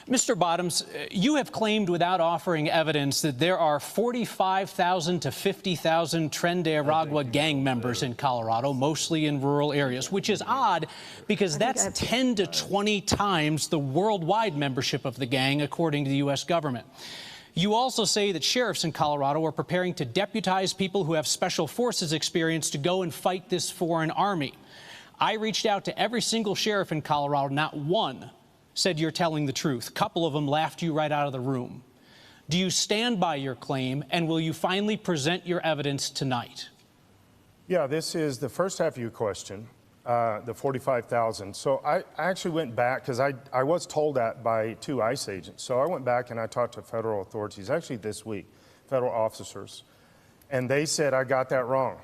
Mr. Bottoms, you have claimed without offering evidence that there are 45,000 to 50,000 Tren de Aragua gang members in Colorado, mostly in rural areas, which is odd because that's 10 to 20 times the worldwide membership of the gang, according to the U.S. government. You also say that sheriffs in Colorado are preparing to deputize people who have special forces experience to go and fight this foreign army. I reached out to every single sheriff in Colorado, not one said you're telling the truth. A couple of them laughed you right out of the room. Do you stand by your claim, and will you finally present your evidence tonight? Yeah, this is the first half of your question, the 45,000. So I actually went back, because I was told that by 2 ICE agents. So I went back and I talked to federal authorities, actually this week, federal officers, and they said I got that wrong.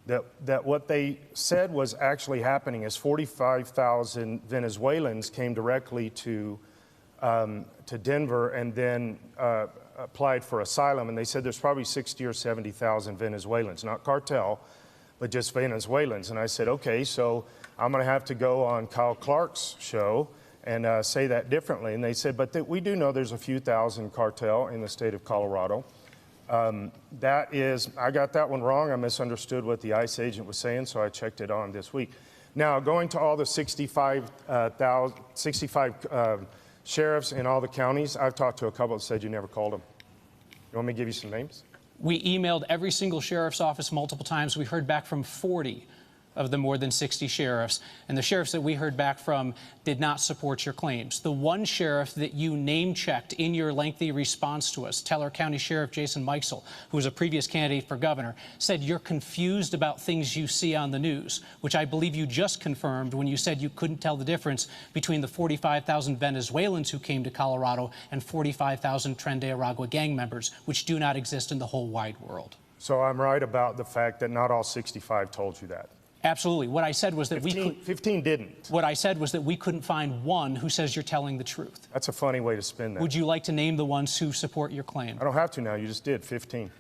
That what they said was actually happening is 45,000 Venezuelans came directly to Denver and then applied for asylum, and they said there's probably 60 or 70,000 Venezuelans, not cartel, but just Venezuelans. And I said, okay, so I'm going to have to go on Kyle Clark's show and say that differently. And they said, but we do know there's a few thousand cartel in the state of Colorado. I got that one wrong. I misunderstood what the ICE agent was saying, so I checked it on this week. Now, going to all the 65 sheriffs in all the counties, I've talked to a couple that said you never called them. You want me to give you some names? We emailed every single sheriff's office multiple times. We heard back from 40 of the more than 60 sheriffs, and the sheriffs that we heard back from did not support your claims. The one sheriff that you name-checked in your lengthy response to us, Teller County Sheriff Jason Mikesell, who was a previous candidate for governor, said you're confused about things you see on the news, which I believe you just confirmed when you said you couldn't tell the difference between the 45,000 Venezuelans who came to Colorado and 45,000 Tren de Aragua gang members, which do not exist in the whole wide world. So I'm right about the fact that not all 65 told you that. Absolutely. What I said was that 15 didn't. What I said was that we couldn't find one who says you're telling the truth. That's a funny way to spin that. Would you like to name the ones who support your claim? I don't have to now. You just did 15.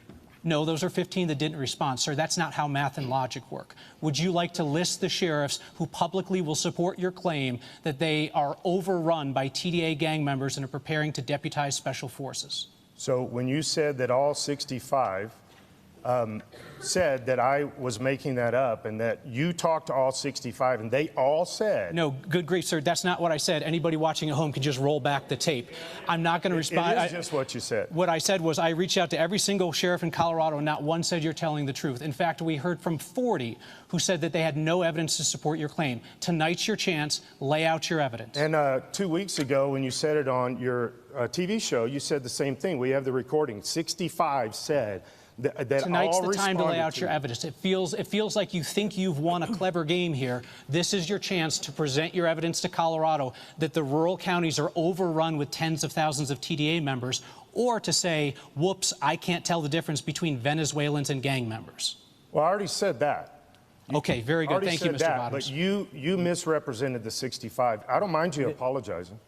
No, those are 15 that didn't respond. Sir, that's not how math and logic work. Would you like to list the sheriffs who publicly will support your claim that they are overrun by TDA gang members and are preparing to deputize special forces? So when you said that all 65 said that I was making that up and that you talked to all 65 and they all said... No, good grief, sir, that's not what I said. Anybody watching at home can just roll back the tape. I'm not going to respond. It is just what you said. What I said was I reached out to every single sheriff in Colorado and not one said you're telling the truth. In fact, we heard from 40 who said that they had no evidence to support your claim. Tonight's your chance. Lay out your evidence. And 2 weeks ago when you said it on your TV show, you said the same thing. We have the recording. 65 said... Tonight's the time to lay out your evidence. It feels like you think you've won a clever game here. This is your chance to present your evidence to Colorado that the rural counties are overrun with tens of thousands of TDA members, or to say, whoops, I can't tell the difference between Venezuelans and gang members. Well, I already said that. Okay, very good. Thank you, Mr. Bottoms. But you misrepresented the 65. I don't mind you apologizing.